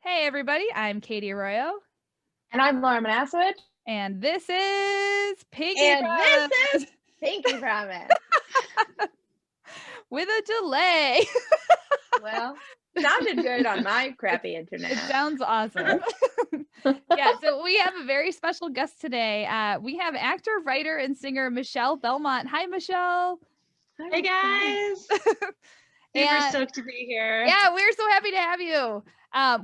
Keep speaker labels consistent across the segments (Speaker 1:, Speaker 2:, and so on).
Speaker 1: Hey everybody, I'm Katie Arroyo,
Speaker 2: And I'm Laura Manasowicz.
Speaker 1: and this is
Speaker 2: And this
Speaker 1: Pinkypromise
Speaker 2: is Pinkypromise.
Speaker 1: with a delay.
Speaker 2: Well, sounded good on my crappy
Speaker 1: It
Speaker 2: internet.
Speaker 1: sounds awesome. Yeah, so we have a very special guest today. We have actor, writer, and singer Michelle Belmont. Hi, Michelle.
Speaker 3: Hey guys! Super
Speaker 1: And
Speaker 3: stoked to be here.
Speaker 1: yeah, we're so happy to have you.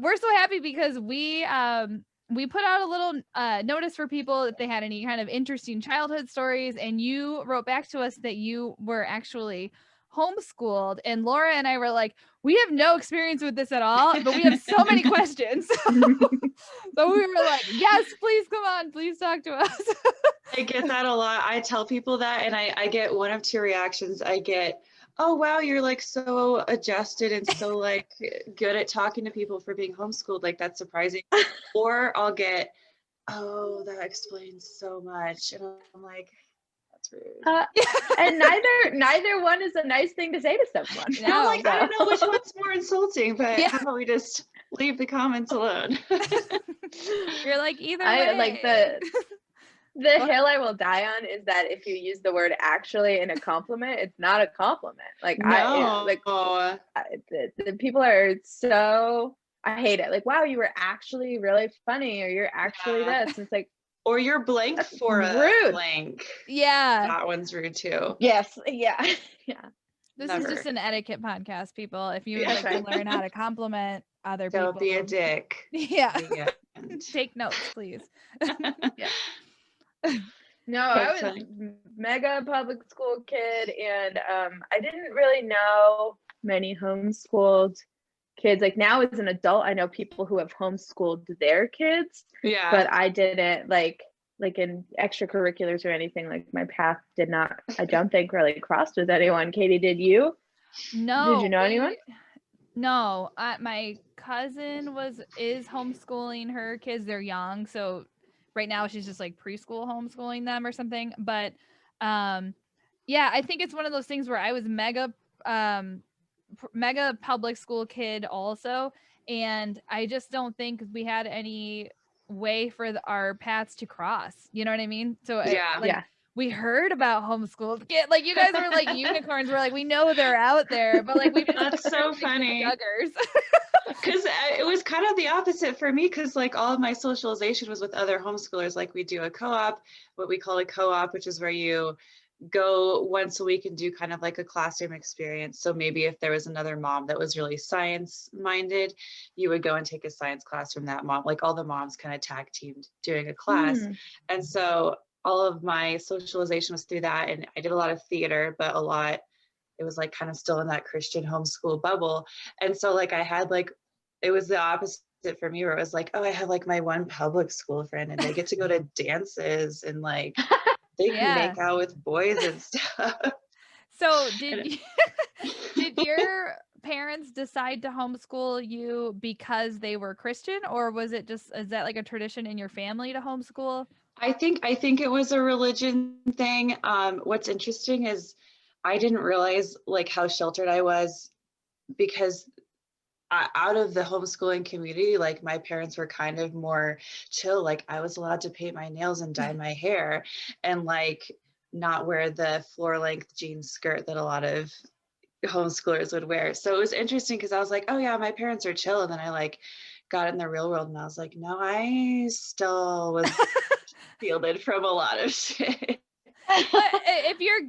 Speaker 1: We're so happy because we put out a little notice for people if they had any kind of interesting childhood stories, and you wrote back to us that you were actually homeschooled. And Laura and I were like, we have no experience with this at all, but we have so many questions. So we were like, yes, please come on, please talk to us.
Speaker 3: I get that a lot. I tell people that and I get one of two reactions. I get, oh wow, you're like so adjusted and so like good at talking to people for being homeschooled. Like that's surprising. Or I'll get, oh, that explains so much. And I'm like, that's rude.
Speaker 2: And neither one is a nice thing to say to someone.
Speaker 1: No.
Speaker 3: I'm like, I don't know which one's more insulting, but
Speaker 1: Yeah.
Speaker 3: how about we just leave the comments alone?
Speaker 1: You're like, either way.
Speaker 2: I like the hill I will die on is that if you use the word actually in a compliment, it's not a compliment. Like
Speaker 3: No.
Speaker 2: the people are so, I hate it. Like, wow, you were actually really funny, or you're actually this. It's like,
Speaker 3: or you're blank for
Speaker 2: rude.
Speaker 3: a blank.
Speaker 1: Yeah.
Speaker 3: That one's rude too.
Speaker 2: Yes. Yeah. Yeah.
Speaker 1: This
Speaker 3: Never.
Speaker 1: is just an etiquette podcast, people. If you would
Speaker 2: That's
Speaker 1: like
Speaker 2: right.
Speaker 1: to learn how to compliment other people.
Speaker 3: Don't be a dick.
Speaker 1: Yeah.
Speaker 3: The end.
Speaker 1: Take notes, please.
Speaker 2: Yeah. No, I
Speaker 3: That's
Speaker 2: was
Speaker 3: funny.
Speaker 2: mega public school kid, and I didn't really know many homeschooled kids. Like now as an adult, I know people who have homeschooled their kids,
Speaker 3: Yeah.
Speaker 2: but I didn't like in extracurriculars or anything. Like my path did not, I don't think, really crossed with anyone. Katie, did you?
Speaker 1: No.
Speaker 2: Did you know anyone?
Speaker 1: No. My cousin is homeschooling her kids. They're young, so right now she's just like preschool homeschooling them or something. But yeah, I think it's one of those things where I was mega public school kid also, and I just don't think we had any way for our paths to cross. You know what I mean? So
Speaker 3: Yeah.
Speaker 1: we heard about homeschooled kids. Like you guys were like unicorns. We're like, we know they're out there, but like we
Speaker 3: That's so funny.
Speaker 1: Duggars.
Speaker 3: Because it was kind of the opposite for me, because like all of my socialization was with other homeschoolers. Like we do a co-op, what we call a co-op, which is where you go once a week and do kind of like a classroom experience. So maybe if there was another mom that was really science minded, you would go and take a science class from that mom. Like all the moms kind of tag teamed doing a class. And so all of my socialization was through that. And I did a lot of theater, but it was like kind of still in that Christian homeschool bubble. And so like I had like, it was the opposite for me, where it was like, oh, I have like my one public school friend and they get to go to dances and like they can make out with boys and stuff.
Speaker 1: So did your parents decide to homeschool you because they were Christian, or is that like a tradition in your family to homeschool?
Speaker 3: I think it was a religion thing. What's interesting is I didn't realize like how sheltered I was, because out of the homeschooling community, like my parents were kind of more chill. Like I was allowed to paint my nails and dye my hair and like not wear the floor length jean skirt that a lot of homeschoolers would wear. So it was interesting because I was like, oh yeah, my parents are chill. And then I like got in the real world and I was like, no, I still was shielded from a lot of shit.
Speaker 1: But if you're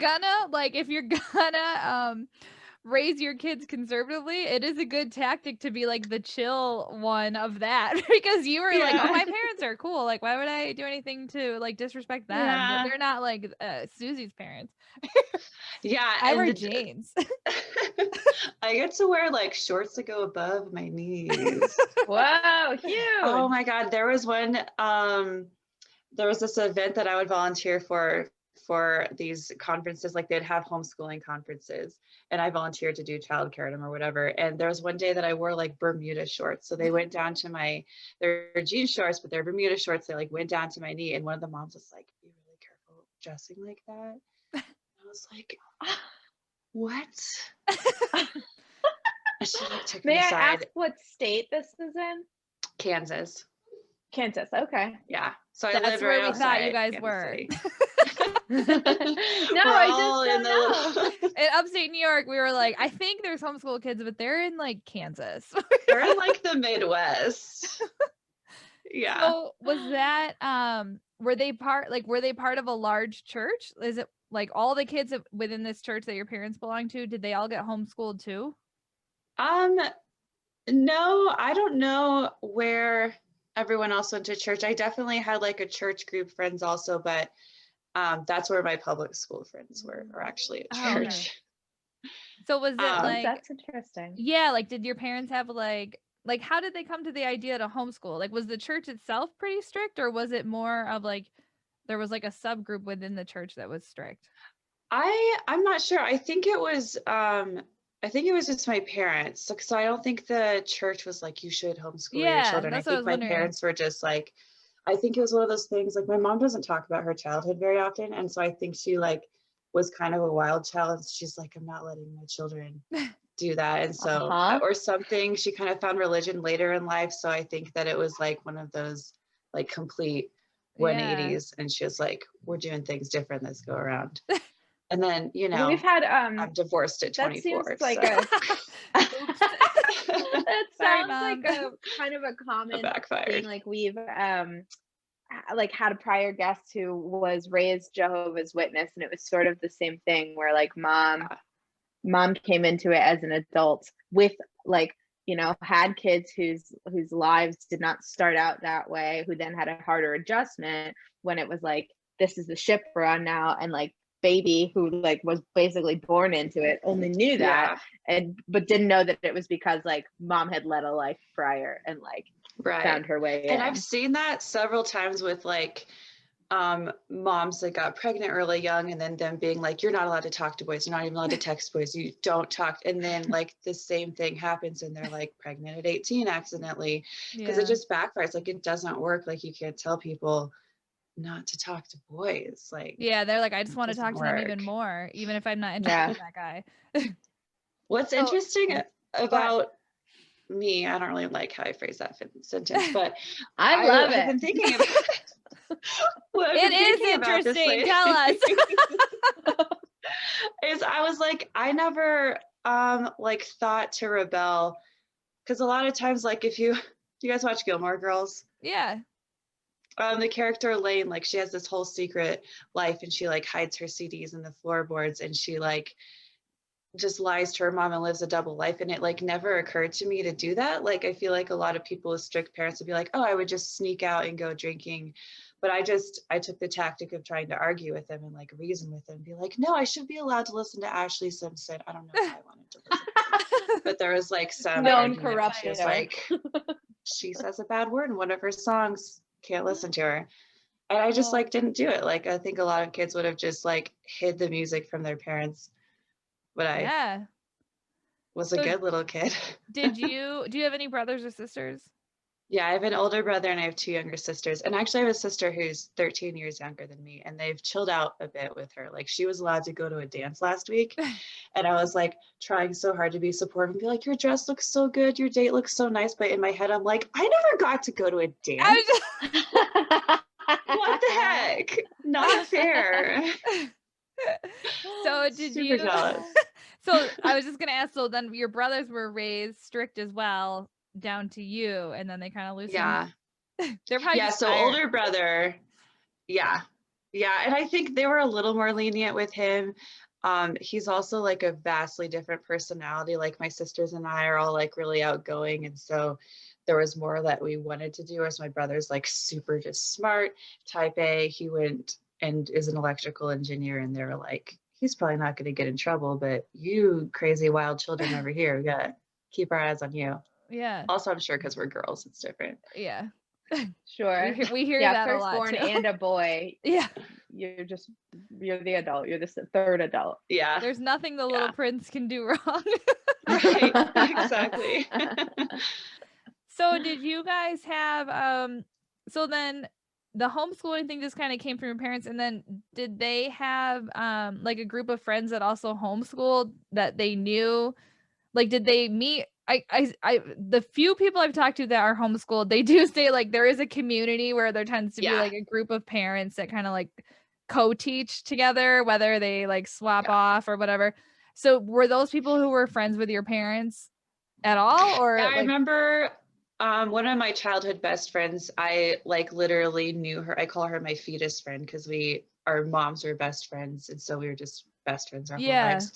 Speaker 1: gonna raise your kids conservatively, it is a good tactic to be like the chill one of that, because you were like, oh, my parents are cool. Like, why would I do anything to like disrespect them?
Speaker 3: Yeah.
Speaker 1: They're not like Susie's parents.
Speaker 3: Yeah.
Speaker 1: I wear jeans.
Speaker 3: I get to wear like shorts that go above my knees.
Speaker 2: Wow, huge.
Speaker 3: Oh my God. There was this event that I would volunteer for these conferences. Like they'd have homeschooling conferences and I volunteered to do childcare at them or whatever. And there was one day that I wore like Bermuda shorts. So they went down to they're jean shorts, but they're Bermuda shorts. They like went down to my knee. And one of the moms was like, be really careful dressing like that. And I was like, what? And she like took me
Speaker 2: May I
Speaker 3: aside.
Speaker 2: ask what state this is in?
Speaker 3: Kansas.
Speaker 2: Kansas. Okay.
Speaker 3: Yeah. So I
Speaker 1: That's
Speaker 3: lived
Speaker 1: where
Speaker 3: right
Speaker 1: we thought you
Speaker 3: outside
Speaker 1: guys
Speaker 3: Kansas
Speaker 1: were.
Speaker 3: City.
Speaker 2: No,
Speaker 3: We're
Speaker 2: I
Speaker 3: all
Speaker 2: just
Speaker 3: in
Speaker 2: don't know.
Speaker 1: In upstate New York, we were like, I think there's homeschool kids, but they're in like Kansas.
Speaker 3: They're in like the Midwest. Yeah.
Speaker 1: So was that were they part of a large church? Is it like all the kids within this church that your parents belong to, did they all get homeschooled too?
Speaker 3: No, I don't know where everyone else went to church. I definitely had like a church group friends also, but that's where my public school friends were actually at
Speaker 1: Oh, okay.
Speaker 3: church.
Speaker 1: So was it like,
Speaker 2: That's interesting.
Speaker 1: yeah, like did your parents have like how did they come to the idea to homeschool? Like was the church itself pretty strict, or was it more of like there was like a subgroup within the church that was strict?
Speaker 3: I'm not sure. I think it was just my parents. So I don't think the church was like, you should homeschool your
Speaker 1: Yeah,
Speaker 3: children. I
Speaker 1: that's what I
Speaker 3: think
Speaker 1: was
Speaker 3: my
Speaker 1: wondering.
Speaker 3: parents were just like, I think it was one of those things, like my mom doesn't talk about her childhood very often. And so I think she like was kind of a wild child. And she's like, I'm not letting my children do that. And so, or something, she kind of found religion later in life. So I think that it was like one of those like complete 180s. And she was like, we're doing things different this go around. And then, you know,
Speaker 2: we've had
Speaker 3: I'm divorced at 24.
Speaker 2: That seems like
Speaker 3: so.
Speaker 2: that sounds like a kind of a common thing. Like we've like had a prior guest who was raised Jehovah's Witness, and it was sort of the same thing where like mom came into it as an adult with like, you know, had kids whose lives did not start out that way, who then had a harder adjustment when it was like, this is the ship we're on now, and like baby who like was basically born into it only knew that but didn't know that it was because like mom had led a life prior and like found her way in.
Speaker 3: And I've seen that several times with like moms that got pregnant early young, and then them being like, you're not allowed to talk to boys, you're not even allowed to text boys, you don't talk, and then like the same thing happens and they're like pregnant at 18 accidentally, because it just backfires. Like it doesn't work. Like you can't tell people not to talk to boys. Like
Speaker 1: they're like, I just want to talk to them even more, even if I'm not interested in that guy.
Speaker 3: What's interesting about me, I don't really like how I phrase that sentence, but
Speaker 2: I love it.
Speaker 3: I've been thinking about
Speaker 1: it is interesting. Tell us.
Speaker 3: Is I was like, I never like thought to rebel, because a lot of times, like if you guys watch Gilmore Girls?
Speaker 1: Yeah.
Speaker 3: The character Elaine, like she has this whole secret life, and she like hides her CDs in the floorboards, and she like just lies to her mom and lives a double life. And it like never occurred to me to do that. Like I feel like a lot of people with strict parents would be like, oh, I would just sneak out and go drinking. But I took the tactic of trying to argue with them and like reason with them, be like, no, I should be allowed to listen to Ashley Simpson. I don't know why I wanted to listen to but there was like some
Speaker 2: known corruption.
Speaker 3: She was like, she says a bad word in one of her songs, can't listen to her. And I just like didn't do it. Like I think a lot of kids would have just like hid the music from their parents, but I was a good little kid.
Speaker 1: Do you have any brothers or sisters?
Speaker 3: Yeah, I have an older brother and I have 2 younger sisters. And actually I have a sister who's 13 years younger than me, and they've chilled out a bit with her. Like she was allowed to go to a dance last week, and I was like trying so hard to be supportive and be like, your dress looks so good, your date looks so nice. But in my head, I'm like, I never got to go to a dance. What the heck? Not fair.
Speaker 1: So did
Speaker 3: Super
Speaker 1: you
Speaker 3: jealous.
Speaker 1: So I was just gonna ask, so then your brothers were raised strict as well down to you, and then they kind of loosened? They're probably
Speaker 3: so tired. Older brother, and I think they were a little more lenient with him. He's also like a vastly different personality. Like my sisters and I are all like really outgoing, and so there was more that we wanted to do, whereas my brother's like super just smart, type A. He went and is an electrical engineer, and they were like, he's probably not going to get in trouble, but you crazy wild children over here, we gotta keep our eyes on you.
Speaker 1: Yeah.
Speaker 3: Also, I'm sure because we're girls, it's different.
Speaker 1: Yeah.
Speaker 2: Sure.
Speaker 1: We hear that a lot.
Speaker 2: Firstborn and a boy.
Speaker 1: Yeah.
Speaker 2: You're the adult. You're the third adult.
Speaker 3: Yeah.
Speaker 1: There's nothing the little prince can do wrong.
Speaker 3: Right. Exactly.
Speaker 1: So did you guys have so then the homeschooling thing just kind of came from your parents, and then did they have like a group of friends that also homeschooled that they knew? Like did they meet the few people I've talked to that are homeschooled, they do say like there is a community where there tends to be like a group of parents that kind of like co-teach together, whether they like swap off or whatever. So were those people who were friends with your parents at all? Or
Speaker 3: I remember one of my childhood best friends, I like literally knew her. I call her my fetus friend because our moms were best friends. And so we were just best friends our whole lives.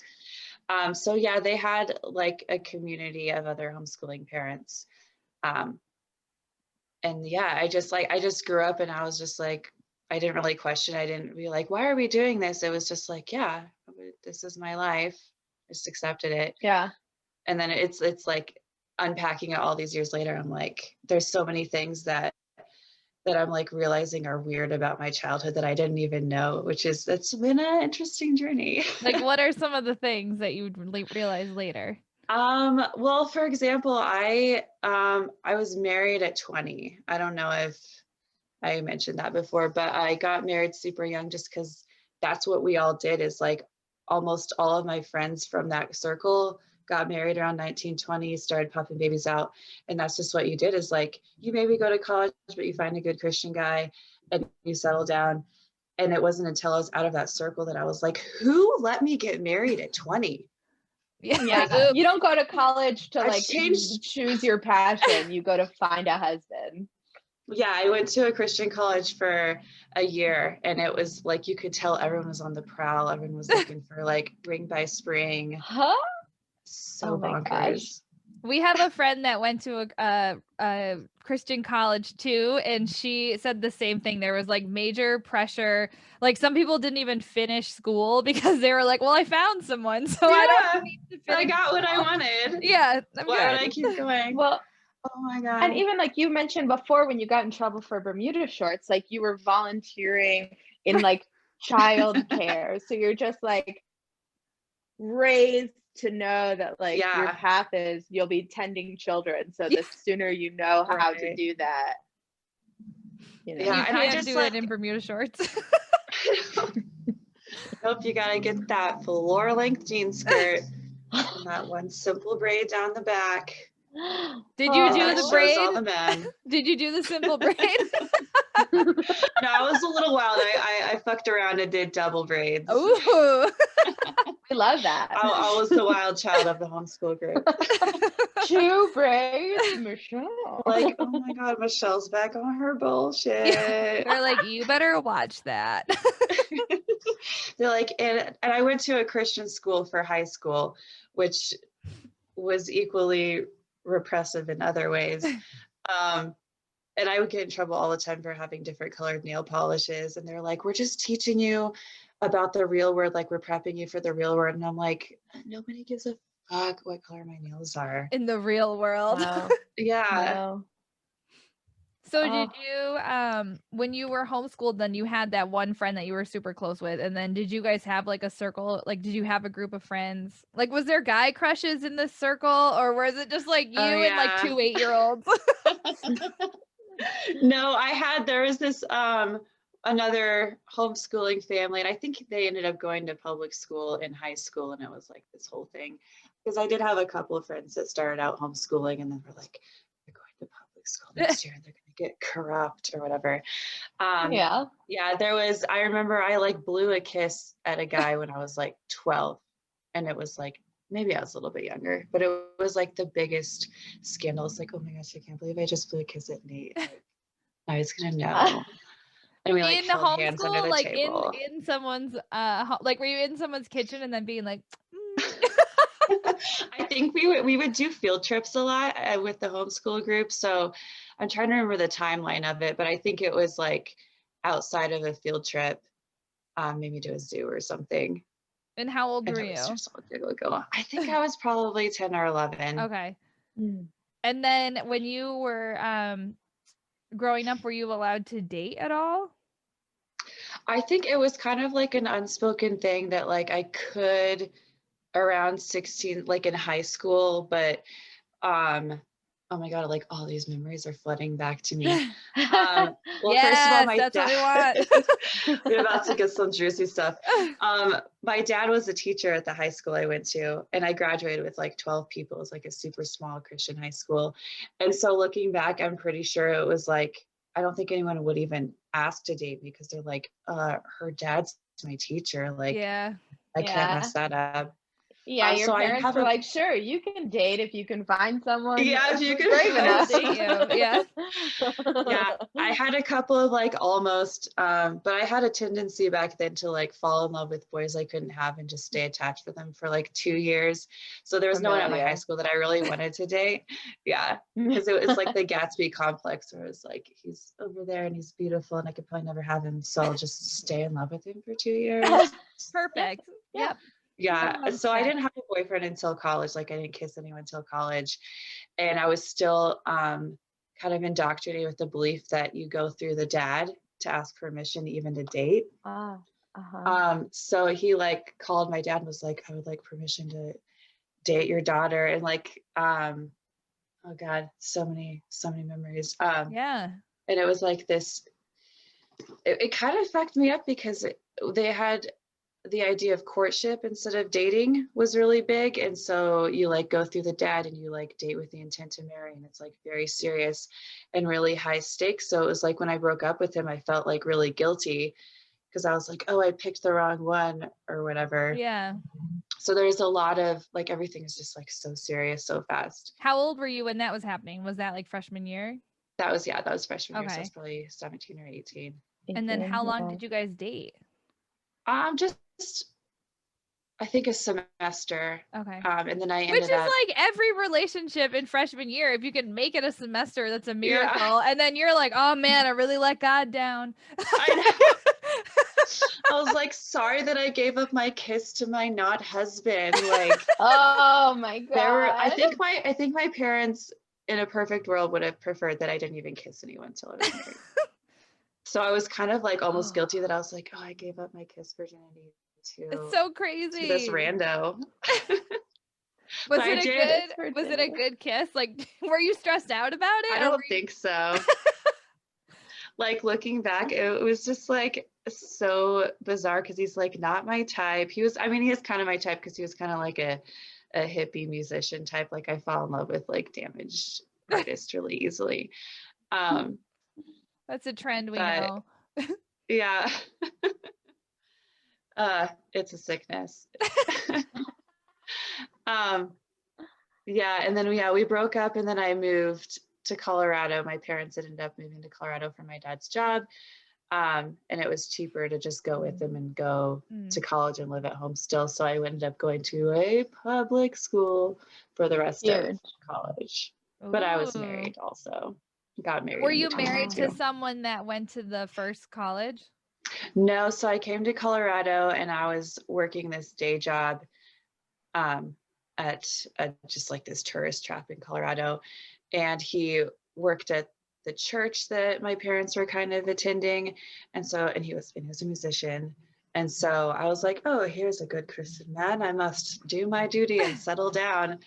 Speaker 3: So yeah, they had like a community of other homeschooling parents. And yeah, I just grew up and I was just like, I didn't really question. I didn't be like, why are we doing this? It was just like, yeah, this is my life. I just accepted it.
Speaker 2: Yeah.
Speaker 3: And then it's like unpacking it all these years later. I'm like, there's so many things that I'm like realizing are weird about my childhood that I didn't even know, it's been an interesting journey.
Speaker 1: Like, what are some of the things that you realize later?
Speaker 3: Well, for example, I was married at 20. I don't know if I mentioned that before, but I got married super young just because that's what we all did. Is like almost all of my friends from that circle got married around 19, 20, started popping babies out. And that's just what you did, is like, you maybe go to college, but you find a good Christian guy and you settle down. And it wasn't until I was out of that circle that I was like, who let me get married at 20?
Speaker 2: Yeah. You don't go to college to like choose your passion. You go to find a husband.
Speaker 3: Yeah, I went to a Christian college for a year and it was like, you could tell everyone was on the prowl. Everyone was looking for like ring by spring.
Speaker 2: Huh?
Speaker 3: So bonkers.
Speaker 1: We have a friend that went to a Christian college too, and she said the same thing. There was like major pressure. Like some people didn't even finish school because they were like, well, I found someone, so I
Speaker 3: got what I wanted.
Speaker 1: Yeah.
Speaker 3: Why would I keep going?
Speaker 2: Well,
Speaker 3: oh my God.
Speaker 2: And even like you mentioned before, when you got in trouble for Bermuda shorts, like you were volunteering in like child care. So you're just like raised to know that like your path is you'll be tending children. So the sooner you know how to do that,
Speaker 1: you can't and I just do it in Bermuda shorts.
Speaker 3: Nope, you gotta get that floor length jean skirt and that one simple braid down the back.
Speaker 1: Did you do the braid?
Speaker 3: All the men.
Speaker 1: Did you do the simple braid?
Speaker 3: No, I was a little wild. I fucked around and did double braids.
Speaker 1: Ooh.
Speaker 2: We love that.
Speaker 3: I was the wild child of the homeschool group.
Speaker 2: 2 braids, Michelle.
Speaker 3: Like, oh my God, Michelle's back on her bullshit.
Speaker 1: They're like, you better watch that.
Speaker 3: They're like, and I went to a Christian school for high school, which was equally repressive in other ways. And I would get in trouble all the time for having different colored nail polishes. And they're like, we're just teaching you about the real world. Like we're prepping you for the real world. And I'm like, nobody gives a fuck what color my nails are.
Speaker 1: In the real world.
Speaker 2: No.
Speaker 3: Yeah.
Speaker 2: No.
Speaker 1: So did you, when you were homeschooled, then you had that one friend that you were super close with. And then did you guys have like a circle? Like, did you have a group of friends? Like, was there guy crushes in this circle, or was it just like you and like 2 8-year-olds?
Speaker 3: No, there was this, another homeschooling family, and I think they ended up going to public school in high school. And it was like this whole thing, because I did have a couple of friends that started out homeschooling and then were like, they're going to public school next year and they're going to get corrupt or whatever. There was, I remember I like blew a kiss at a guy when I was like 12, and it was like, maybe I was a little bit younger, but it was like the biggest scandal. It's like, oh my gosh, I can't believe I just blew a kiss at Nate. I was gonna know. And we like held hands under the table.
Speaker 1: in someone's like, were you in someone's kitchen and then being like,
Speaker 3: I think we would do field trips a lot with the homeschool group. So I'm trying to remember the timeline of it, but I think it was like outside of a field trip, maybe to a zoo or something.
Speaker 1: And how old were you?
Speaker 3: I think I was probably 10 or 11.
Speaker 1: Okay. And then when you were growing up, were you allowed to date at all?
Speaker 3: I think it was kind of like an unspoken thing that like I could around 16, like in high school, but oh my God, like all these memories are flooding back to me. Well,
Speaker 1: yes,
Speaker 3: first of all, my
Speaker 1: that's
Speaker 3: dad,
Speaker 1: what we want.
Speaker 3: we're about to get some juicy stuff. My dad was a teacher at the high school I went to, and I graduated with like 12 people. It was like a super small Christian high school. And so looking back, I'm pretty sure it was like, I don't think anyone would even ask to date me because they're like, her dad's my teacher. Like,
Speaker 1: yeah.
Speaker 3: I can't mess that up.
Speaker 2: Yeah, your
Speaker 3: so
Speaker 2: parents were like, sure, you can date if you can find someone.
Speaker 3: Yeah, if you can
Speaker 2: brave enough.
Speaker 1: Date you. Yeah.
Speaker 3: Yeah, I had a couple of like almost, but I had a tendency back then to like fall in love with boys I couldn't have and just stay attached with them for like 2 years. So there was no one at my high school that I really wanted to date. Yeah, because it was like the Gatsby complex where it was like, he's over there and he's beautiful and I could probably never have him. So I'll just stay in love with him for 2 years.
Speaker 1: Perfect. Yep.
Speaker 3: Yeah, so I didn't have a boyfriend until college. Like I didn't kiss anyone until college. And I was still kind of indoctrinated with the belief that you go through the dad to ask permission even to date. So he like called my dad and was like, I would like permission to date your daughter. And like, oh God, so many memories.
Speaker 1: Yeah.
Speaker 3: And it was like this, it kind of fucked me up because they had the idea of courtship instead of dating was really big. And so you like go through the dad and you like date with the intent to marry. And it's like very serious and really high stakes. So it was like when I broke up with him, I felt like really guilty because I was like, oh, I picked the wrong one or whatever.
Speaker 1: Yeah.
Speaker 3: So there's a lot of like, everything is just like so serious, so fast.
Speaker 1: How old were you when that was happening? Was that like freshman year?
Speaker 3: That was freshman year. So I was probably 17 or 18.
Speaker 1: And then how long did you guys date?
Speaker 3: Just I think a semester.
Speaker 1: Okay.
Speaker 3: And then I ended
Speaker 1: Which is
Speaker 3: up,
Speaker 1: like every relationship in freshman year. If you can make it a semester, that's a miracle. Yeah. And then you're like, oh man, I really let God down.
Speaker 3: I was like, sorry that I gave up my kiss to my not husband. Like,
Speaker 2: oh my God.
Speaker 3: I think my parents in a perfect world would have preferred that I didn't even kiss anyone until I was married. So I was kind of like almost guilty that I was like, oh, I gave up my kiss virginity to,
Speaker 1: it's so crazy.
Speaker 3: To this rando.
Speaker 1: Was it a good kiss? Like, were you stressed out about it?
Speaker 3: I don't think so. Like looking back, it was just like so bizarre because he's like not my type. He is kind of my type because he was kind of like a hippie musician type. Like I fall in love with like damaged artists really easily.
Speaker 1: That's a trend we know.
Speaker 3: Yeah. It's a sickness. Yeah. And then, we broke up and then I moved to Colorado. My parents ended up moving to Colorado for my dad's job. And it was cheaper to just go with them and go to college and live at home still. So I ended up going to a public school for the rest of college. Ooh. But I was married also. Got married.
Speaker 1: Were you married to someone that went to the first college?
Speaker 3: No, so I came to Colorado and I was working this day job at just like this tourist trap in Colorado. And he worked at the church that my parents were kind of attending. And he was a musician. And so I was like, oh, here's a good Christian man. I must do my duty and settle down.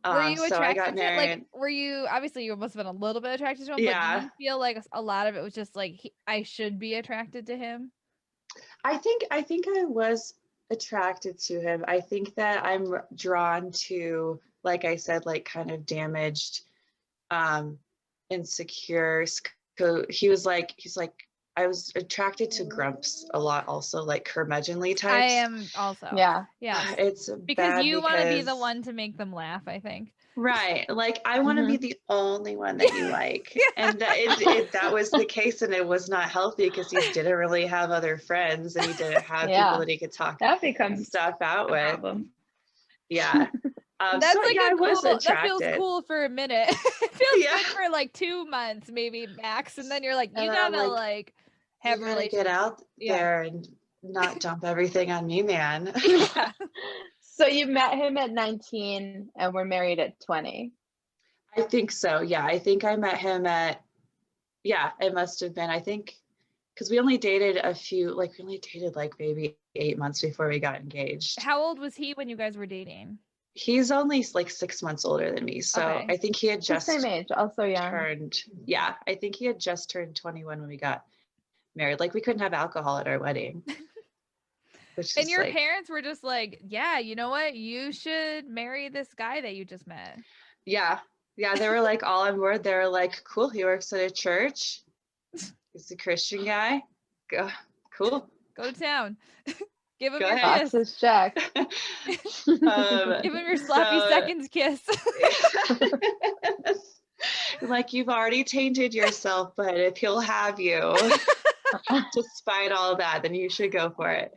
Speaker 1: Were you attracted to him? Like, were you, obviously you must have been a little bit attracted to him, but do you feel like a lot of it was just like, I should be attracted to him?
Speaker 3: I think I was attracted to him. I think that I'm drawn to, like I said, like kind of damaged, insecure. He's like, I was attracted to grumps a lot also, like curmudgeonly types.
Speaker 1: I am also. Yeah.
Speaker 3: It's
Speaker 1: because you want to be the one to make them laugh, I think.
Speaker 3: Right. Like I want to be the only one that you like. And that was the case, and it was not healthy because he didn't really have other friends and he didn't have people that he could talk stuff out with. Problem. Yeah.
Speaker 1: That's like that feels cool for a minute. It feels good for like 2 months, maybe max, and then you're like, you gotta like have a relationship.
Speaker 3: Get out there and not dump everything on me, man.
Speaker 1: Yeah.
Speaker 2: So you met him at 19 and were married at 20.
Speaker 3: I think so. Yeah, I think I met him at. Yeah, it must have been. I think because we only dated like maybe 8 months before we got engaged.
Speaker 1: How old was he when you guys were dating?
Speaker 3: He's only like 6 months older than me. So
Speaker 1: Okay.
Speaker 3: I think he had just
Speaker 2: same age, also young.
Speaker 3: I think he had just turned 21 when we got married. Like we couldn't have alcohol at our wedding.
Speaker 1: And your parents were just like, yeah, you know what? You should marry this guy that you just met.
Speaker 3: Yeah. Yeah. They were like all on board. They were like, cool. He works at a church. He's a Christian guy. Go. Cool.
Speaker 1: Go to town. Give him
Speaker 3: Go
Speaker 1: your
Speaker 3: ahead.
Speaker 1: kiss.
Speaker 2: Boxes check.
Speaker 1: Give him your sloppy seconds kiss.
Speaker 3: Like, you've already tainted yourself, but if he'll have you, despite all that, then you should go for it.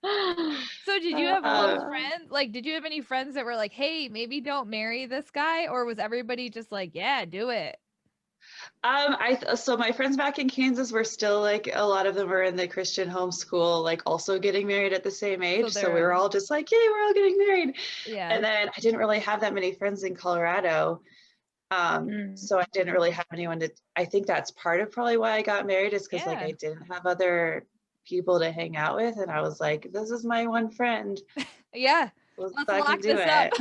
Speaker 1: So did you have close friends? Like, did you have any friends that were like, hey, maybe don't marry this guy? Or was everybody just like, yeah, do it?
Speaker 3: So my friends back in Kansas were still like, a lot of them were in the Christian homeschool, like also getting married at the same age. So we were all just like, yay, we're all getting married.
Speaker 1: Yeah.
Speaker 3: And then I didn't really have that many friends in Colorado. So I didn't really have anyone I think that's part of probably why I got married, is because like I didn't have other people to hang out with. And I was like, this is my one friend.
Speaker 1: Yeah.
Speaker 3: Let's
Speaker 1: lock this up.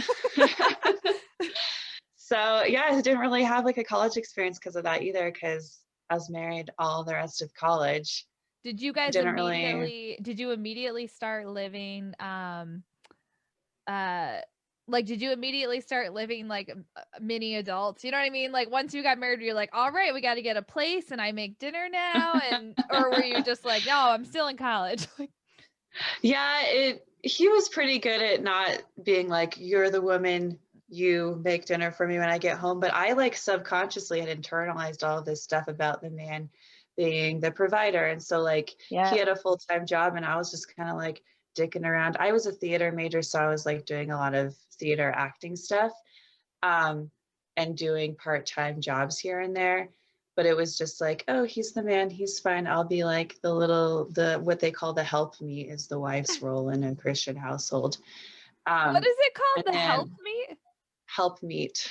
Speaker 3: So yeah, I didn't really have like a college experience because of that either, because I was married all the rest of college.
Speaker 1: Did you guys did you immediately start living did you immediately start living like mini adults? You know what I mean? Like once you got married, you're like, all right, we got to get a place and I make dinner now. And, or were you just like, no, I'm still in college?
Speaker 3: Yeah, he was pretty good at not being like, you're the woman, you make dinner for me when I get home. But I like subconsciously had internalized all of this stuff about the man being the provider. And so like he had a full-time job and I was just kind of like dicking around. I was a theater major, so I was like doing a lot of theater acting stuff, and doing part-time jobs here and there. But it was just like, oh, he's the man, he's fine. I'll be like the what they call the helpmeet, is the wife's role in a Christian household.
Speaker 1: What is it called? The helpmeet?
Speaker 3: Helpmeet.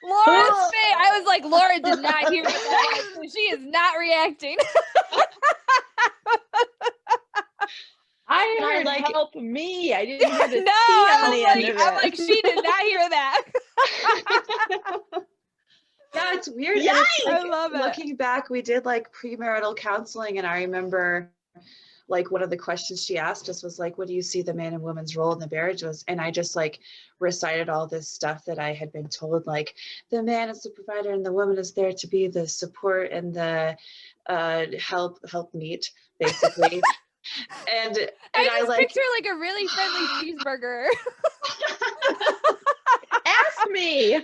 Speaker 1: Laura's face. I was like, Laura did not hear that. So she is not reacting.
Speaker 2: I heard like, help me. I didn't hear the T on the end of it.
Speaker 1: I'm like, she did not hear that.
Speaker 3: Yeah, it's weird.
Speaker 1: Yikes! It's like, I love it.
Speaker 3: Looking back, we did like premarital counseling, and I remember like one of the questions she asked us was like, what do you see the man and woman's role in the marriage was? And I just like recited all this stuff that I had been told, like the man is the provider and the woman is there to be the support and the help meet, basically. And
Speaker 1: I like picture like a really friendly cheeseburger.
Speaker 2: Ask me.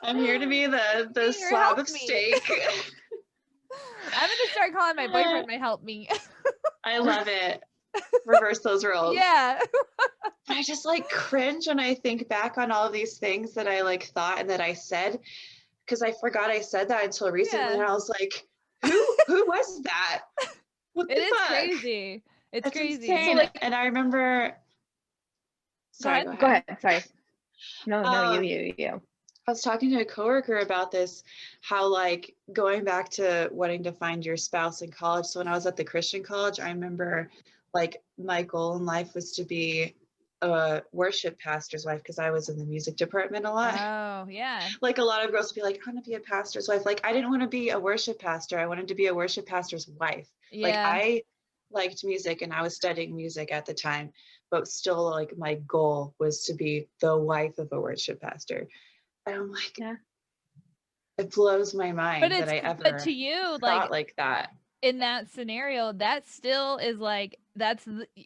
Speaker 3: I'm here to be the slab of steak.
Speaker 1: I'm gonna start calling my boyfriend my help me.
Speaker 3: I love it. Reverse those roles.
Speaker 1: Yeah.
Speaker 3: I just like cringe when I think back on all of these things that I like thought and that I said, because I forgot I said that until recently. And I was like, who was that? What the fuck?
Speaker 1: Crazy. It's crazy.
Speaker 3: Insane. So, like, and I remember. Sorry.
Speaker 2: Go ahead. Sorry. No, you.
Speaker 3: I was talking to a coworker about this, how like going back to wanting to find your spouse in college. So when I was at the Christian college, I remember like my goal in life was to be a worship pastor's wife, because I was in the music department a lot.
Speaker 1: Oh, yeah.
Speaker 3: Like a lot of girls would be like, I want to be a pastor's wife. Like I didn't want to be a worship pastor. I wanted to be a worship pastor's wife. Yeah. Like I liked music and I was studying music at the time, but still like my goal was to be the wife of a worship pastor. And I'm like, it blows my mind that I ever
Speaker 1: but to you,
Speaker 3: thought like that.
Speaker 1: In that scenario, that still is like,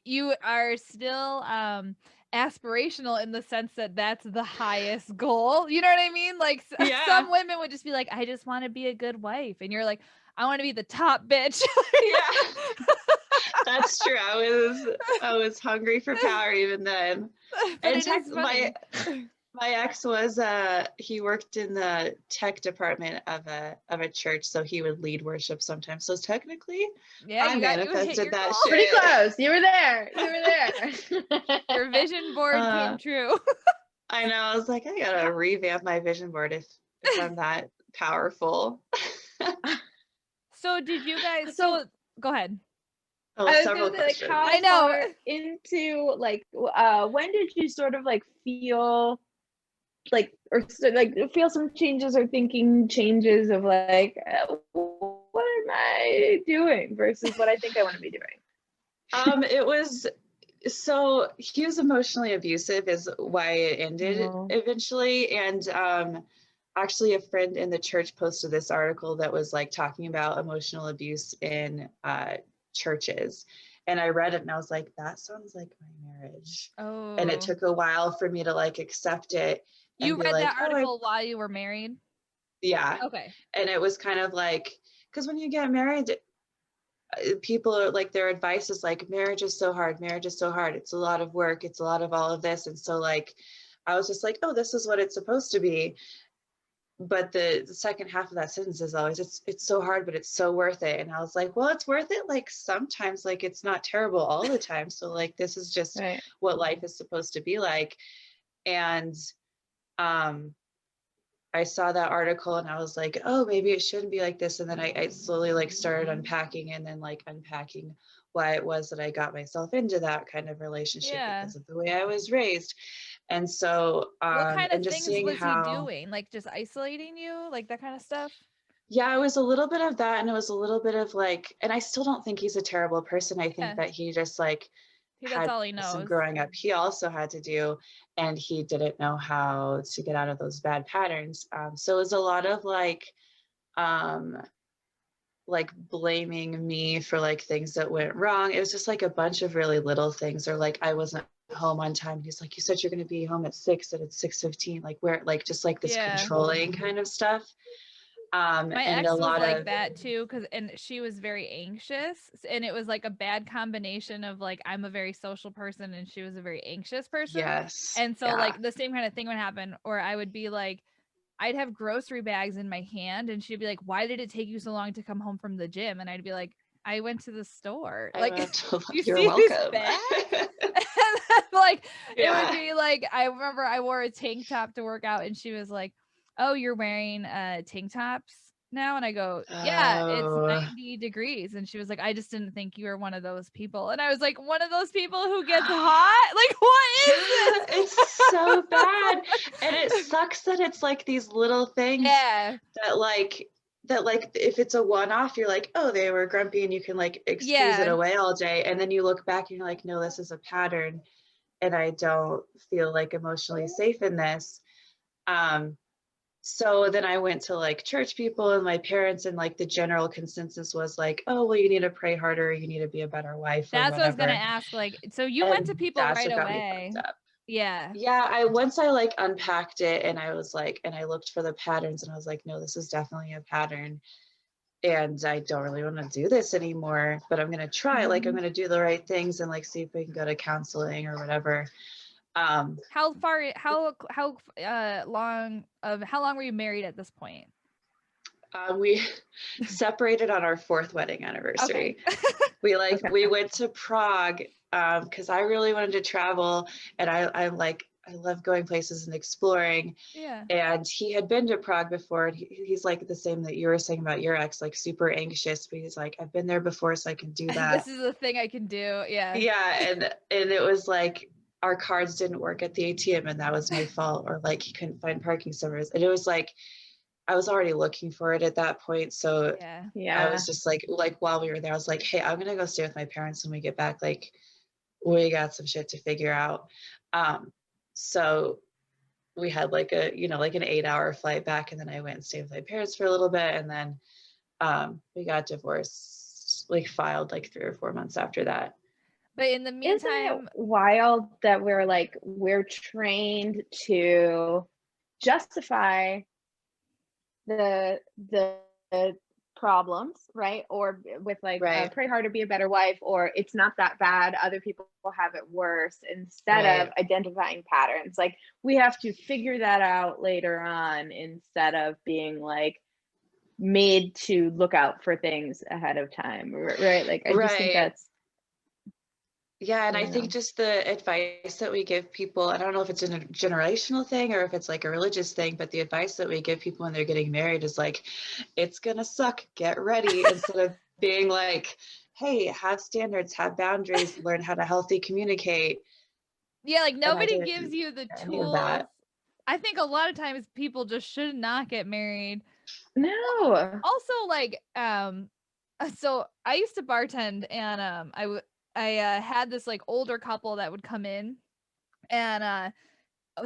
Speaker 1: you are still aspirational in the sense that that's the highest goal. You know what I mean? Like some women would just be like, I just want to be a good wife. And you're like, I want to be the top bitch.
Speaker 3: Yeah. That's true. I was hungry for power even then. And my ex was he worked in the tech department of a church, so he would lead worship sometimes. So technically, I manifested that shit.
Speaker 2: Pretty close. You were there.
Speaker 1: Your vision board came true.
Speaker 3: I know. I was like, I gotta revamp my vision board if I'm that powerful.
Speaker 1: So did you guys? So go ahead.
Speaker 3: Several questions.
Speaker 2: How
Speaker 1: I know.
Speaker 2: far into when did you sort of feel feel some changes or thinking changes of what am I doing versus what I think I want to be doing?
Speaker 3: It was, so he was emotionally abusive is why it ended eventually. And actually a friend in the church posted this article that was talking about emotional abuse in churches. And I read it and I was like, that sounds like my marriage.
Speaker 1: Oh.
Speaker 3: And it took a while for me to accept it.
Speaker 1: You read that article while you were married?
Speaker 3: Yeah.
Speaker 1: Okay.
Speaker 3: And it was kind of because when you get married, people are their advice is marriage is so hard. Marriage is so hard. It's a lot of work. It's a lot of all of this. And so I was just oh, this is what it's supposed to be. But the second half of that sentence is always, it's so hard, but it's so worth it. And I was like, well, it's worth it. Sometimes it's not terrible all the time. So this is just what life is supposed to be like. And I saw that article and I was like, oh, maybe it shouldn't be like this. And then I slowly started unpacking and then unpacking why it was that I got myself into that kind of relationship because of the way I was raised. And so
Speaker 1: what kind of
Speaker 3: just
Speaker 1: things was he doing? Just isolating you, that kind of stuff?
Speaker 3: Yeah, it was a little bit of that, and it was a little bit of and I still don't think he's a terrible person. I think that he just
Speaker 1: that's all he knows.
Speaker 3: Some growing up he also had to do, and he didn't know how to get out of those bad patterns. So it was a lot of blaming me for things that went wrong. It was just a bunch of really little things, or I wasn't home on time. He's like, you said you're going to be home at 6 and it's 6:15. Where just this controlling kind of stuff.
Speaker 1: My ex was like that too, and she was very anxious, and it was a bad combination of I'm a very social person and she was a very anxious person.
Speaker 3: Yes.
Speaker 1: And so the same kind of thing would happen, or I would be I'd have grocery bags in my hand and she'd be like, why did it take you so long to come home from the gym? And I'd be like, I went to the store.
Speaker 3: You're welcome.
Speaker 1: It would be I remember I wore a tank top to work out and she was like, oh, you're wearing tank tops now? And I go, yeah, it's 90 degrees. And she was like, I just didn't think you were one of those people. And I was like, one of those people who gets hot? What is this?
Speaker 3: It's so bad. And it sucks that it's these little things that if it's a one-off, you're oh, they were grumpy and you can excuse it away all day. And then you look back and you're like, no, this is a pattern and I don't feel emotionally safe in this. So then I went to church people and my parents, and the general consensus was oh, well, you need to pray harder, you need to be a better wife.
Speaker 1: That's what I was gonna ask. So you went to people right away.
Speaker 3: Yeah. Once I unpacked it and I was and I looked for the patterns and I was like, no, this is definitely a pattern. And I don't really want to do this anymore, but I'm gonna try. I'm gonna do the right things and see if we can go to counseling or whatever.
Speaker 1: How long were you married at this point?
Speaker 3: We separated on our 4th wedding anniversary. Okay. We went to Prague because I really wanted to travel, and I love going places and exploring.
Speaker 1: Yeah.
Speaker 3: And he had been to Prague before, and he's the same that you were saying about your ex, super anxious, but he's I've been there before, so I can do that.
Speaker 1: This is a thing I can do. Yeah.
Speaker 3: Yeah, and it was our cards didn't work at the ATM and that was my fault, or he couldn't find parking somewhere. And it was I was already looking for it at that point. So I was just while we were there, I was hey, I'm gonna go stay with my parents when we get back. We got some shit to figure out. So we had an 8-hour flight back, and then I went and stayed with my parents for a little bit, and then we got divorced, filed 3 or 4 months after that.
Speaker 1: But in the meantime,
Speaker 2: isn't it wild that we're trained to justify the problems, right? Or with pray harder, be a better wife, or it's not that bad, other people have it worse, instead of identifying patterns. We have to figure that out later on instead of being made to look out for things ahead of time, right? I just think that's
Speaker 3: Yeah, and I think just the advice that we give people, I don't know if it's a generational thing or if it's a religious thing, but the advice that we give people when they're getting married is it's gonna suck, get ready, instead of being hey, have standards, have boundaries, learn how to healthy communicate.
Speaker 1: Yeah, like nobody gives you the tools.
Speaker 3: That.
Speaker 1: I think a lot of times people just should not get married.
Speaker 2: No.
Speaker 1: Also, like, so I used to bartend, and I had this like older couple that would come in, and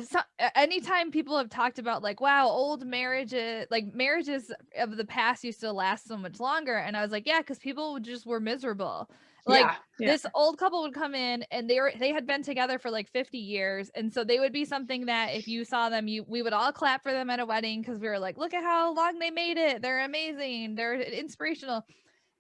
Speaker 1: so, anytime people have talked about like, wow, old marriages, like marriages of the past used to last so much longer, and I was like, yeah, because people just were miserable. Like this old couple would come in, and they had been together for like 50 years, and so they would be something that if you saw them, we would all clap for them at a wedding because we were like, look at how long they made it, they're amazing, they're inspirational.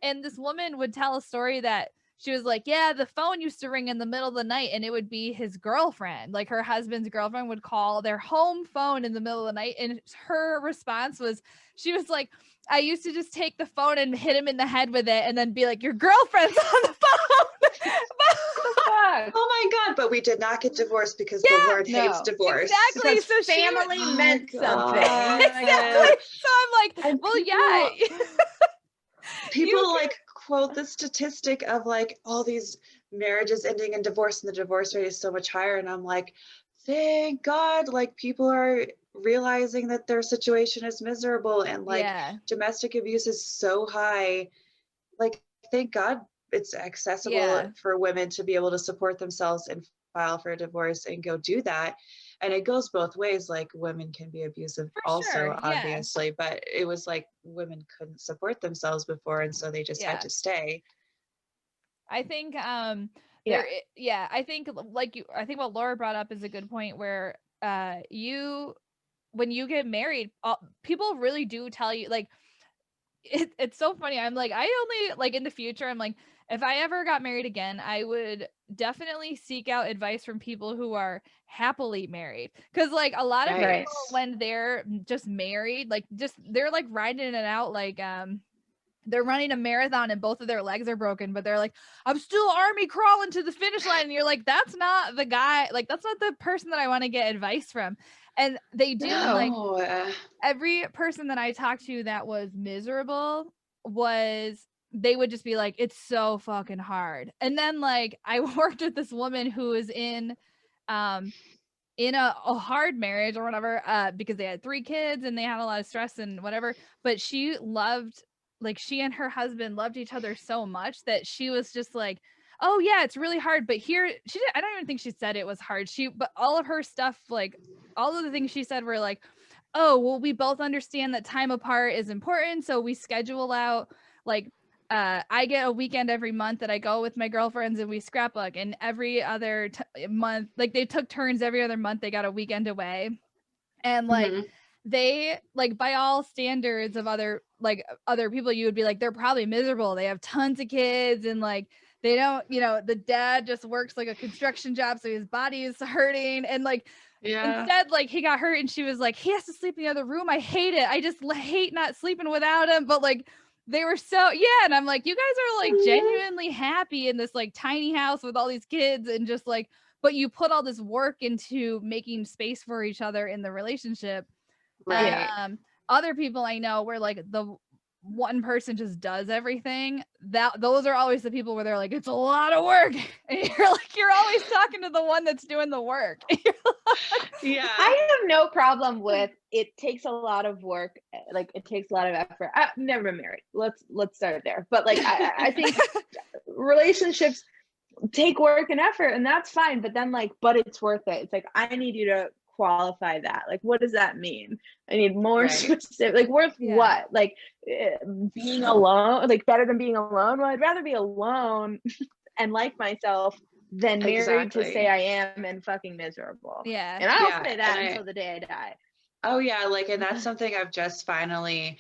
Speaker 1: And this woman would tell a story that she was like, yeah, the phone used to ring in the middle of the night, and it would be his girlfriend. Like her husband's girlfriend would call their home phone in the middle of the night. And her response was, she was like, I used to just take the phone and hit him in the head with it and then be like, your girlfriend's on the phone.
Speaker 3: Oh my God. But we did not get divorced because the word hates divorce.
Speaker 1: Exactly.
Speaker 2: Because so family meant something.
Speaker 1: Exactly. So I'm like, well, yeah.
Speaker 3: People like quote the statistic of like all these marriages ending in divorce, and the divorce rate is so much higher. And I'm like, thank God, like people are realizing that their situation is miserable, and like domestic abuse is so high. Like, thank God it's accessible for women to be able to support themselves and file for a divorce and go do that. And it goes both ways. Like women can be abusive also, obviously, but it was like women couldn't support themselves before, and so they just had to stay.
Speaker 1: I think I think what Laura brought up is a good point where when you get married, people really do tell you, like, it's so funny. I'm like, I only, like, in the future, I'm like, if I ever got married again, I would definitely seek out advice from people who are happily married. Because, like, a lot of people, when they're just married, like, they're like riding it out, like, they're running a marathon and both of their legs are broken, but they're like, I'm still army crawling to the finish line. And you're like, that's not the guy, like, that's not the person that I want to get advice from. And they do, like, every person that I talked to that was miserable they would just be like, it's so fucking hard. And then, like, I worked with this woman who was in a hard marriage or whatever, because they had 3 kids and they had a lot of stress and whatever, but she and her husband loved each other so much that she was just like, oh yeah, it's really hard, but I don't even think she said it was hard. But all of her stuff, like all of the things she said were like, oh, well, we both understand that time apart is important, so we schedule out, like, I get a weekend every month that I go with my girlfriends and we scrapbook, and every other month, like, they took turns every other month, they got a weekend away. And like they, like, by all standards of other people, you would be like, they're probably miserable, they have tons of kids, and like they don't, the dad just works like a construction job, so his body is hurting, and like instead, like, he got hurt and she was like, he has to sleep in the other room, I hate it, I just hate not sleeping without him. But like they were and I'm like, you guys are like genuinely happy in this like tiny house with all these kids, and just like, but you put all this work into making space for each other in the relationship. Other people I know where like the one person just does everything, those are always the people where they're like, it's a lot of work, and you're always talking to the one that's doing the work.
Speaker 2: I have no problem with it. Takes a lot of work, like it takes a lot of effort. I've never been married, let's start there, but like I think relationships take work and effort, and that's fine, but then like, but it's worth it. It's like, I need you to qualify that. Like, what does that mean? I need more specific, like, worth what? Like, being alone, like, better than being alone? Well, I'd rather be alone and like myself than married to say I am and fucking miserable. And I'll say that until the day I die.
Speaker 3: Oh yeah, like, and that's something I've just finally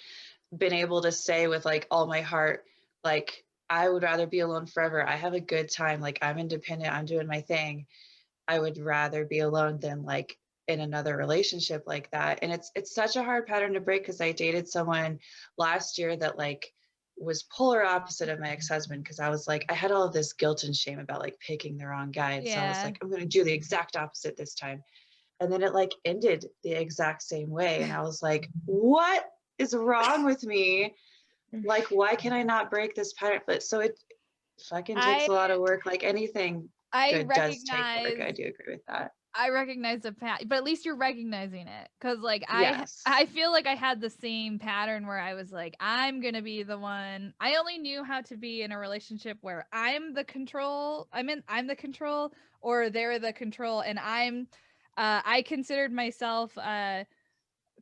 Speaker 3: been able to say with like all my heart. Like, I would rather be alone forever. I have a good time, like, I'm independent, I'm doing my thing. I would rather be alone than like in another relationship like that. And it's such a hard pattern to break, because I dated someone last year that like was polar opposite of my ex-husband, because I was like, I had all of this guilt and shame about like picking the wrong guy. And so I was like, I'm going to do the exact opposite this time. And then it like ended the exact same way. And I was like, what is wrong with me? Like, why can I not break this pattern? But so fucking takes a lot of work, like anything good does take work. I do agree with that.
Speaker 1: I recognize the pattern, but at least you're recognizing it. Cause like
Speaker 3: Yes.
Speaker 1: I feel like I had the same pattern where I was like, I'm going to be the one. I only knew how to be in a relationship where I'm the control. I'm the control, or they're the control. And I considered myself,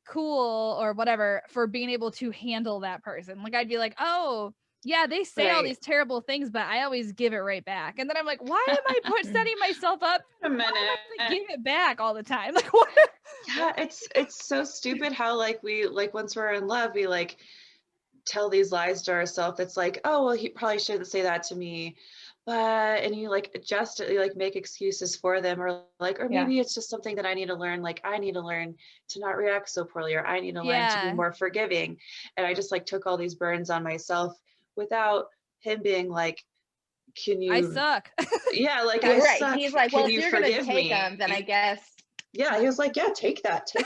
Speaker 1: cool or whatever for being able to handle that person. Like I'd be like, oh yeah, they say all these terrible things, but I always give it right back. And then I'm like, why am I setting myself up?
Speaker 3: A minute.
Speaker 1: Give it back all the time. Like what?
Speaker 3: Yeah, it's so stupid how like we like once we're in love, we like tell these lies to ourselves. It's like, oh well, he probably shouldn't say that to me. But and you like adjust it, you like make excuses for them, or maybe it's just something that I need to learn. Like I need to learn to not react so poorly, or I need to learn to be more forgiving. And I just like took all these burdens on myself without him being like, can you?
Speaker 1: I suck.
Speaker 3: Yeah, like I suck.
Speaker 2: He's like, well, if you're gonna take them, then I guess.
Speaker 3: Yeah, he was like, yeah, take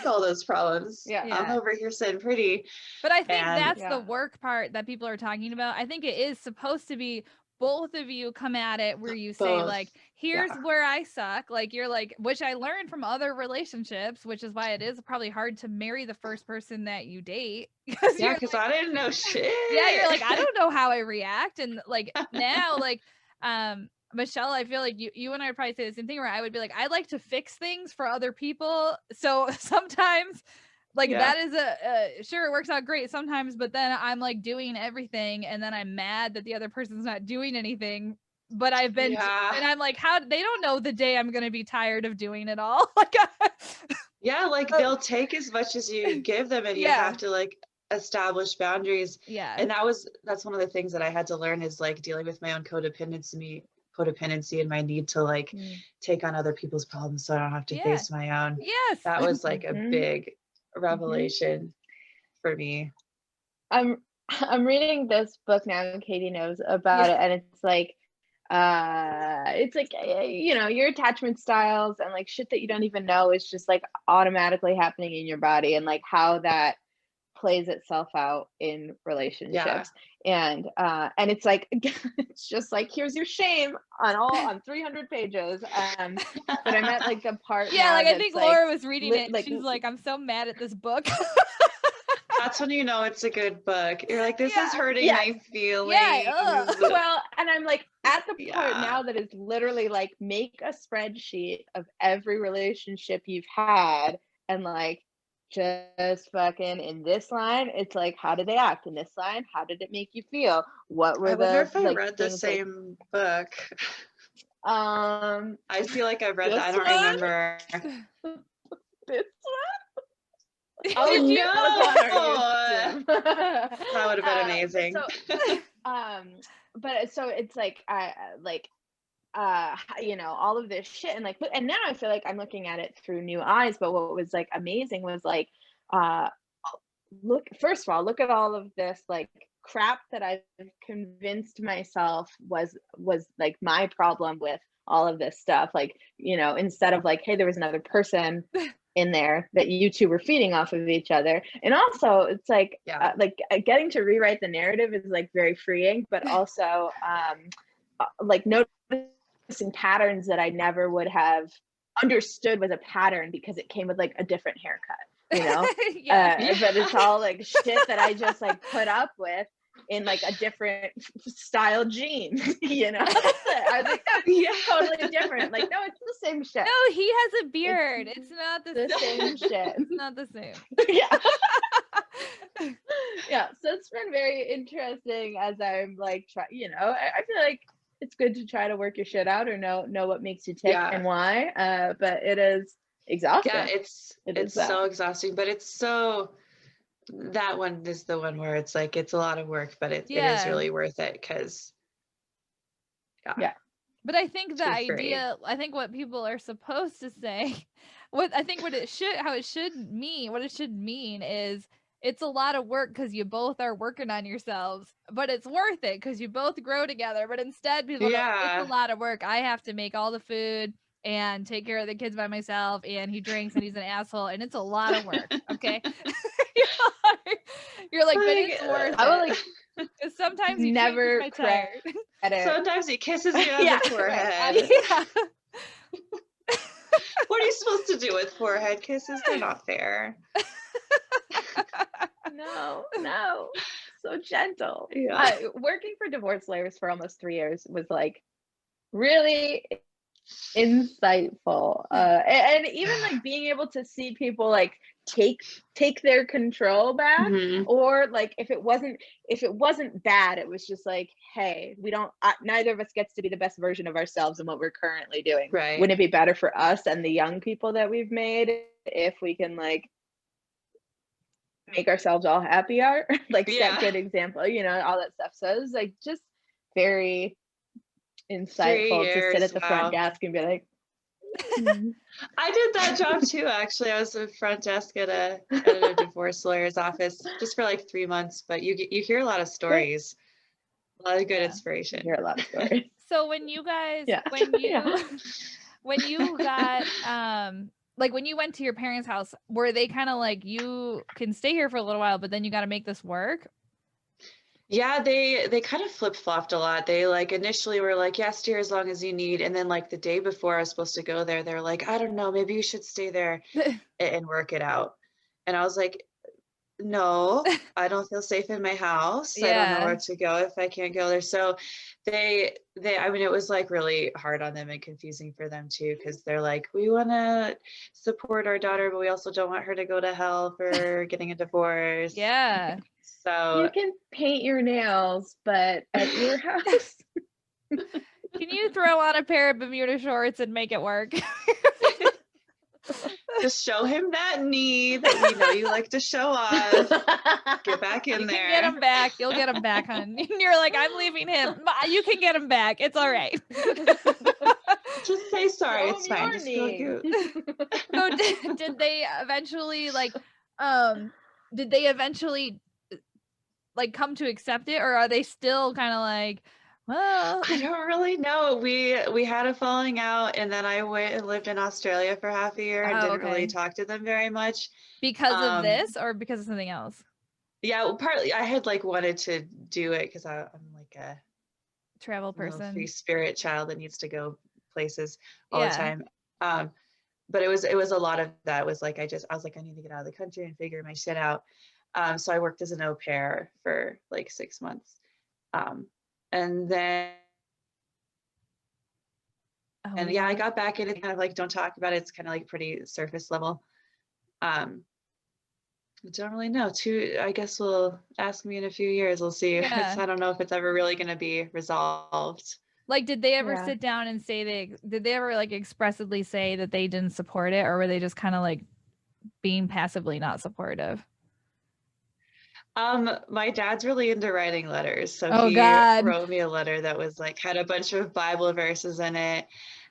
Speaker 3: all those problems. Yeah. I'm over here sitting pretty.
Speaker 1: But I think that's the work part that people are talking about. I think it is supposed to be both of you come at it where you say like, here's where I suck. Like you're like, which I learned from other relationships, which is why it is probably hard to marry the first person that you date.
Speaker 3: Because I didn't know shit.
Speaker 1: Yeah, you're like, I don't know how I react. And like now, like Michelle, I feel like you and I would probably say the same thing, where I would be like, I like to fix things for other people. So sometimes like that is sure, it works out great sometimes, but then I'm like doing everything and then I'm mad that the other person's not doing anything. But I've been and I'm like, how they don't know the day I'm gonna be tired of doing it all. Like
Speaker 3: like they'll take as much as you give them, and you have to like establish boundaries. Yeah. And that's one of the things that I had to learn, is like dealing with my own codependency and my need to like take on other people's problems so I don't have to face my own.
Speaker 1: Yes.
Speaker 3: That was like a big revelation for me.
Speaker 2: I'm reading this book now, and Katie knows about it, and it's like you know, your attachment styles and like shit that you don't even know is just like automatically happening in your body, and like how that plays itself out in relationships. And it's like it's just like, here's your shame on 300 pages. But I meant like the part
Speaker 1: like I think Laura was reading it, like, she's like, I'm so mad at this book.
Speaker 3: That's when you know it's a good book. You're like, this is hurting my feelings.
Speaker 2: Well, and I'm like at the point now that it's literally like, make a spreadsheet of every relationship you've had, and like just fucking in this line, it's like, how did they act? In this line, how did it make you feel? What were
Speaker 3: I wonder if I read the same book. I feel like I read that. I don't remember.
Speaker 2: This one?
Speaker 3: Oh no! That would have been amazing.
Speaker 2: But so it's like, you know, all of this shit, and like, and now I feel like I'm looking at it through new eyes. But what was like amazing was like, first of all, look at all of this like crap that I've convinced myself was like my problem with all of this stuff. Like, you know, instead of like, hey, there was another person in there that you two were feeding off of each other. And also it's like, getting to rewrite the narrative is like very freeing, but also like noticing patterns that I never would have understood was a pattern because it came with like a different haircut, you know? But it's all like shit that I just like put up with in like a different style jeans, you know? I was like, that's totally different. Like, no, it's the same shit.
Speaker 1: No, he has a beard. It's not the
Speaker 2: same shit.
Speaker 1: It's not the same.
Speaker 2: So it's been very interesting as I'm like, you know, I feel like it's good to try to work your shit out or know what makes you tick and why. But it is exhausting.
Speaker 3: Yeah, it's so exhausting, but it's so, that one is the one where it's like, it's a lot of work, but it is really worth it, because
Speaker 1: but I think the idea, I think what people are supposed to say, what it should mean is, it's a lot of work because you both are working on yourselves, but it's worth it because you both grow together. But instead, people go, it's a lot of work. I have to make all the food and take care of the kids by myself, and he drinks and he's an asshole, and it's a lot of work. Okay. You're like, but it's worth it. Because sometimes you
Speaker 2: never
Speaker 1: change my tire.
Speaker 3: Sometimes he kisses you on the forehead.
Speaker 2: Right.
Speaker 1: Yeah.
Speaker 3: What are you supposed to do with forehead kisses? They're not fair.
Speaker 2: No. So gentle.
Speaker 3: Yeah.
Speaker 2: Working for divorce lawyers for almost 3 years was like really insightful. And even like being able to see people like take their control back, or like if it wasn't bad, it was just like, hey, neither of us gets to be the best version of ourselves in what we're currently doing.
Speaker 3: Right.
Speaker 2: Wouldn't it be better for us and the young people that we've made if we can like make ourselves all happier, like set good example, all that stuff. So it was like just very insightful to sit at the front desk and be like,
Speaker 3: I did that job too, actually. I was a front desk at a divorce lawyer's office just for like 3 months, but you hear a lot of stories, a lot of good inspiration.
Speaker 2: You hear a lot of stories.
Speaker 1: So when you guys, when you got, like when you went to your parents' house, were they kind of like, you can stay here for a little while, but then you got to make this work?
Speaker 3: Yeah, they kind of flip-flopped a lot. They like initially were like, yeah, stay as long as you need. And then like the day before I was supposed to go there, they're like, I don't know, maybe you should stay there and work it out. And I was like, no, I don't feel safe in my house. I don't know where to go if I can't go there. So I mean, it was like really hard on them and confusing for them too, because they're like, we want to support our daughter, but we also don't want her to go to hell for getting a divorce.
Speaker 1: Yeah.
Speaker 3: So
Speaker 2: you can paint your nails, but at your house,
Speaker 1: can you throw on a pair of Bermuda shorts and make it work?
Speaker 3: Just show him that knee that we know you like to show off. Get back in there.
Speaker 1: You can get him back. You'll get him back, hon. And you're like, I'm leaving him. You can get him back. It's all right.
Speaker 3: Just say sorry. It's fine. Just feel good.
Speaker 1: So did they eventually come to accept it, or are they still kind of like, well,
Speaker 3: I don't really know. We had a falling out, and then I went and lived in Australia for half a year and didn't really talk to them very much.
Speaker 1: Because of this or because of something else?
Speaker 3: Yeah, well, partly I had like wanted to do it because I'm like a
Speaker 1: travel person,
Speaker 3: free spirit child that needs to go places all the time. But it was a lot of that. It was like I was like, I need to get out of the country and figure my shit out. So I worked as an au pair for like 6 months. And then, I got back in it, kind of like, don't talk about it. It's kind of like pretty surface level. I don't really know. I guess we'll ask me in a few years. We'll see. I don't know if it's ever really going to be resolved.
Speaker 1: Like, did they ever sit down and say did they ever like expressively say that they didn't support it, or were they just kind of like being passively not supportive?
Speaker 3: My dad's really into writing letters. So he wrote me a letter that was like, had a bunch of Bible verses in it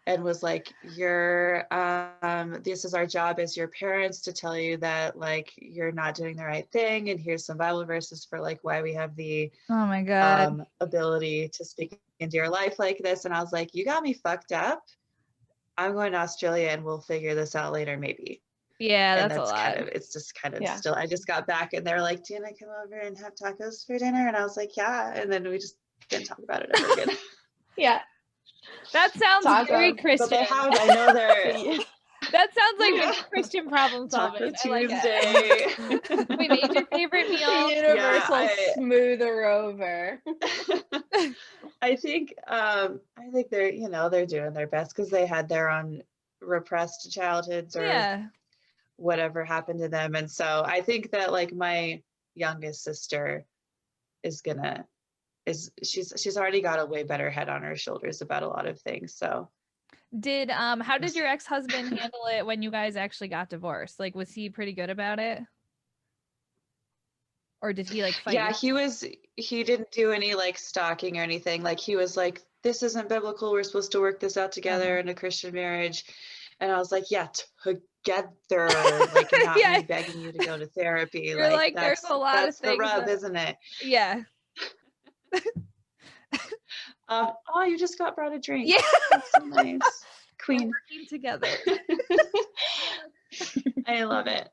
Speaker 3: and was like, this is our job as your parents to tell you that like, you're not doing the right thing. And here's some Bible verses for like why we have the ability to speak into your life like this. And I was like, you got me fucked up. I'm going to Australia and we'll figure this out later, maybe.
Speaker 1: Yeah, that's a lot.
Speaker 3: It's just kind of still, I just got back and they're like, do you want to come over and have tacos for dinner? And I was like, yeah. And then we just didn't talk about it ever again.
Speaker 2: Yeah.
Speaker 1: That sounds very Christian.
Speaker 3: But I know they're...
Speaker 1: That sounds like Christian problem solving.
Speaker 3: Taco Tuesday.
Speaker 1: We made your favorite meal.
Speaker 2: Universal smoother over.
Speaker 3: I think they're, they're doing their best because they had their own repressed childhoods or whatever happened to them. And so I think that like my youngest sister she's already got a way better head on her shoulders about a lot of things. So
Speaker 1: how did your ex-husband handle it when you guys actually got divorced? Like, was he pretty good about it? Or did he like fight?
Speaker 3: Yeah, he didn't do any like stalking or anything. Like he was like, this isn't biblical. We're supposed to work this out together in a Christian marriage. And I was like, yeah, together, like not me begging you to go to therapy.
Speaker 1: You're like there's a lot of things.
Speaker 3: That's the rub, isn't it?
Speaker 1: Yeah.
Speaker 3: You just got brought a drink.
Speaker 1: Yeah.
Speaker 3: That's so nice. Queen.
Speaker 1: We're working together.
Speaker 3: I love it.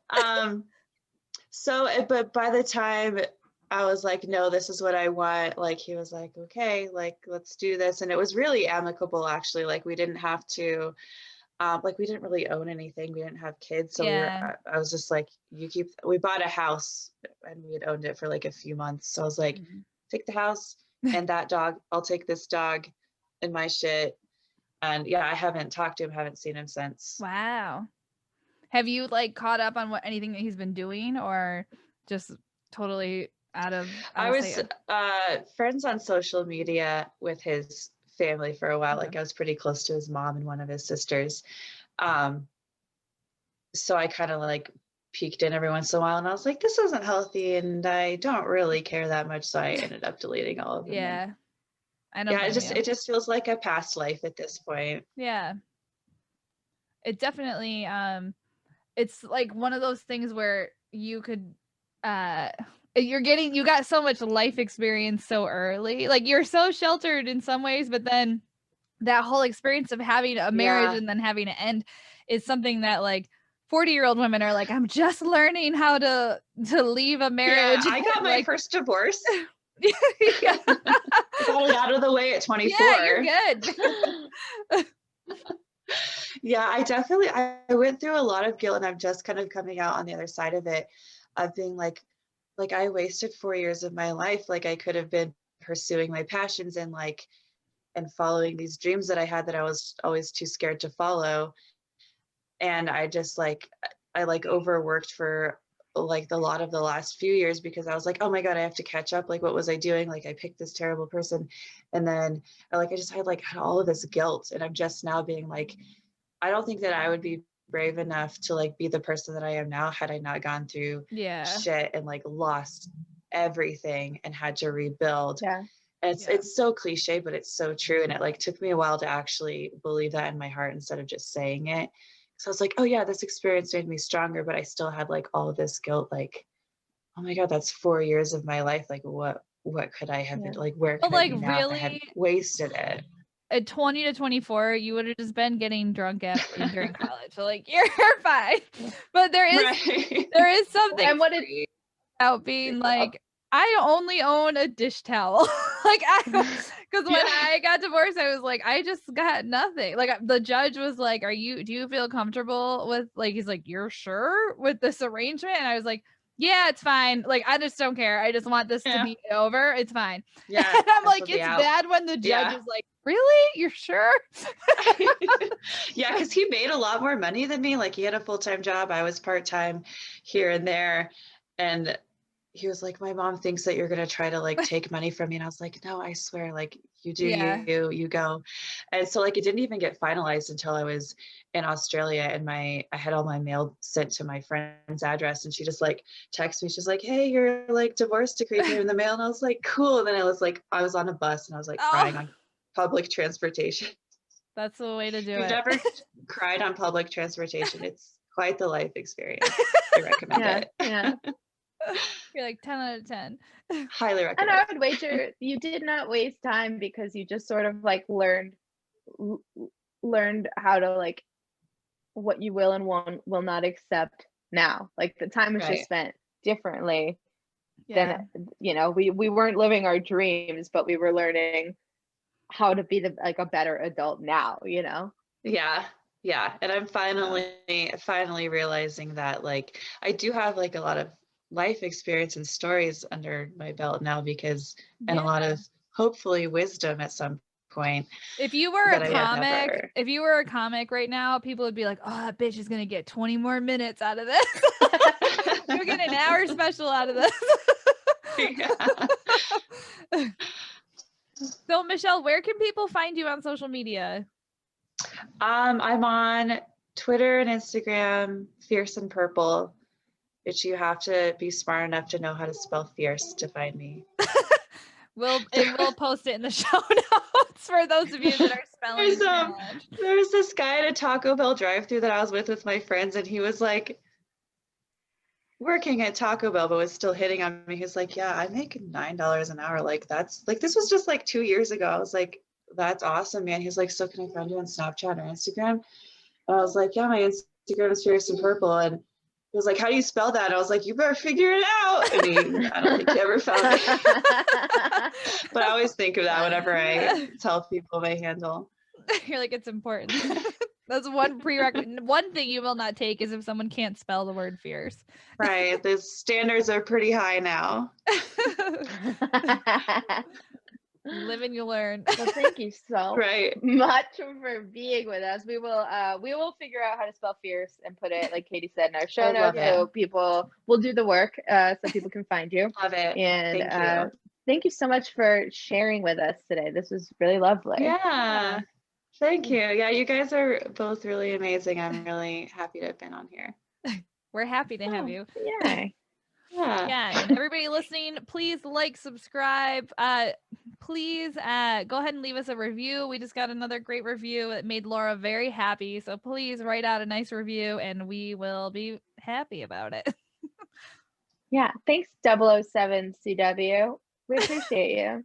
Speaker 3: But by the time I was like, no, this is what I want. Like, he was like, okay, like, let's do this. And it was really amicable, actually. Like, we didn't have to, like, we didn't really own anything. We didn't have kids. So I was just like, we bought a house and we had owned it for like a few months. So I was like, take the house and that dog, I'll take this dog and my shit. And yeah, I haven't talked to him, haven't seen him since.
Speaker 1: Wow. Have you like caught up on anything that he's been doing, or just totally out of
Speaker 3: I was friends on social media with his family for a while. Like, I was pretty close to his mom and one of his sisters. So I kind of like peeked in every once in a while, and I was like, this isn't healthy, and I don't really care that much. So I ended up deleting all of them.
Speaker 1: Yeah. I don't.
Speaker 3: Yeah, it just feels like a past life at this point.
Speaker 1: Yeah. It definitely it's like one of those things where you could you got so much life experience so early. Like, you're so sheltered in some ways, but then that whole experience of having a marriage and then having to end is something that like 40-year-old women are like, I'm just learning how to leave a marriage.
Speaker 3: Yeah, I got my first divorce. Yeah. Got it out of the way at 24.
Speaker 1: Yeah, you're good.
Speaker 3: Yeah, I went through a lot of guilt, and I'm just kind of coming out on the other side of it, of being like I wasted 4 years of my life. Like, I could have been pursuing my passions and following these dreams that I had that I was always too scared to follow. And I just I overworked for like a lot of the last few years because I was like, oh my God, I have to catch up. Like, what was I doing? Like, I picked this terrible person. And then I just had all of this guilt. And I'm just now being like, I don't think that I would be brave enough to be the person that I am now had I not gone through shit and lost everything and had to rebuild.
Speaker 2: Yeah.
Speaker 3: And it's so cliche, but it's so true. And it took me a while to actually believe that in my heart instead of just saying it. So I was like, oh yeah, this experience made me stronger, but I still had all of this guilt, oh my God, that's 4 years of my life. What could I have been where could I be now
Speaker 1: really,
Speaker 3: if I had wasted it?
Speaker 1: At 20 to 24, you would have just been getting drunk during college. So you're fine. But there is something
Speaker 2: and what
Speaker 1: about being I only own a dish towel. Because when I got divorced, I was like, I just got nothing. The judge was like, do you feel comfortable with he's like, you're sure with this arrangement? And I was like, yeah, it's fine. I just don't care. I just want this to be over. It's fine.
Speaker 3: Yeah.
Speaker 1: And I'm like, it's bad when the judge is like, really? You're sure?
Speaker 3: Yeah, because he made a lot more money than me. He had a full-time job. I was part-time here and there. And he was like, my mom thinks that you're going to try to take money from me. And I was like, no, I swear, you do, you go. And so it didn't even get finalized until I was in Australia, and I had all my mail sent to my friend's address, and she just texted me. She's like, hey, your divorce decree came in the mail. And I was like, cool. And then I was on a bus, and I was crying on public transportation.
Speaker 1: That's the way to do it.
Speaker 3: You've never cried on public transportation. It's quite the life experience. I recommend it.
Speaker 1: Yeah. You're 10 out of 10.
Speaker 3: Highly recommend.
Speaker 2: And I would wager you did not waste time because you just sort of learned how to what you will and will not accept now. The time was just spent differently than we weren't living our dreams, but we were learning how to be a better adult now,
Speaker 3: Yeah. And I'm finally realizing that I do have a lot of life experience and stories under my belt now because and a lot of hopefully wisdom at some point.
Speaker 1: If you were a comic right now, people would be like, oh, that bitch is gonna get 20 more minutes out of this. You'll get an hour special out of this. So Michelle, where can people find you on social media?
Speaker 3: I'm on Twitter and Instagram, Fierce and Purple, which you have to be smart enough to know how to spell fierce to find me.
Speaker 1: We'll post it in the show notes for those of you that are spelling.
Speaker 3: There was this guy at a Taco Bell drive-thru that I was with my friends, and he was working at Taco Bell, but was still hitting on me. He's like, yeah, I make $9 an hour. That's this was just 2 years ago. I was like, that's awesome, man. He's like, so can I find you on Snapchat or Instagram? And I was like, yeah, my Instagram is Fierce and Purple. And He was like, how do you spell that? And I was like, you better figure it out. And I don't think he ever found it. But I always think of that whenever I tell people my handle.
Speaker 1: You're like, it's important. That's one prerequisite. One thing you will not take is if someone can't spell the word fierce.
Speaker 3: Right. The standards are pretty high now.
Speaker 1: You live and you learn.
Speaker 2: Well, thank you so much for being with us. We will figure out how to spell fierce and put it, like Katie said, in our show notes, so people will do the work, so people can find you.
Speaker 3: Love it.
Speaker 2: And thank you so much for sharing with us today. This was really lovely.
Speaker 3: Yeah. Thank you. Yeah, you guys are both really amazing. I'm really happy to have been on here.
Speaker 1: We're happy to have you.
Speaker 2: Yeah.
Speaker 1: And everybody listening, please like, subscribe. Please go ahead and leave us a review. We just got another great review that made Laura very happy. So please write out a nice review and we will be happy about it.
Speaker 2: Yeah. Thanks, 007 CW. We appreciate you.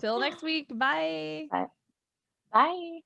Speaker 1: Till next week. Bye.
Speaker 2: Bye.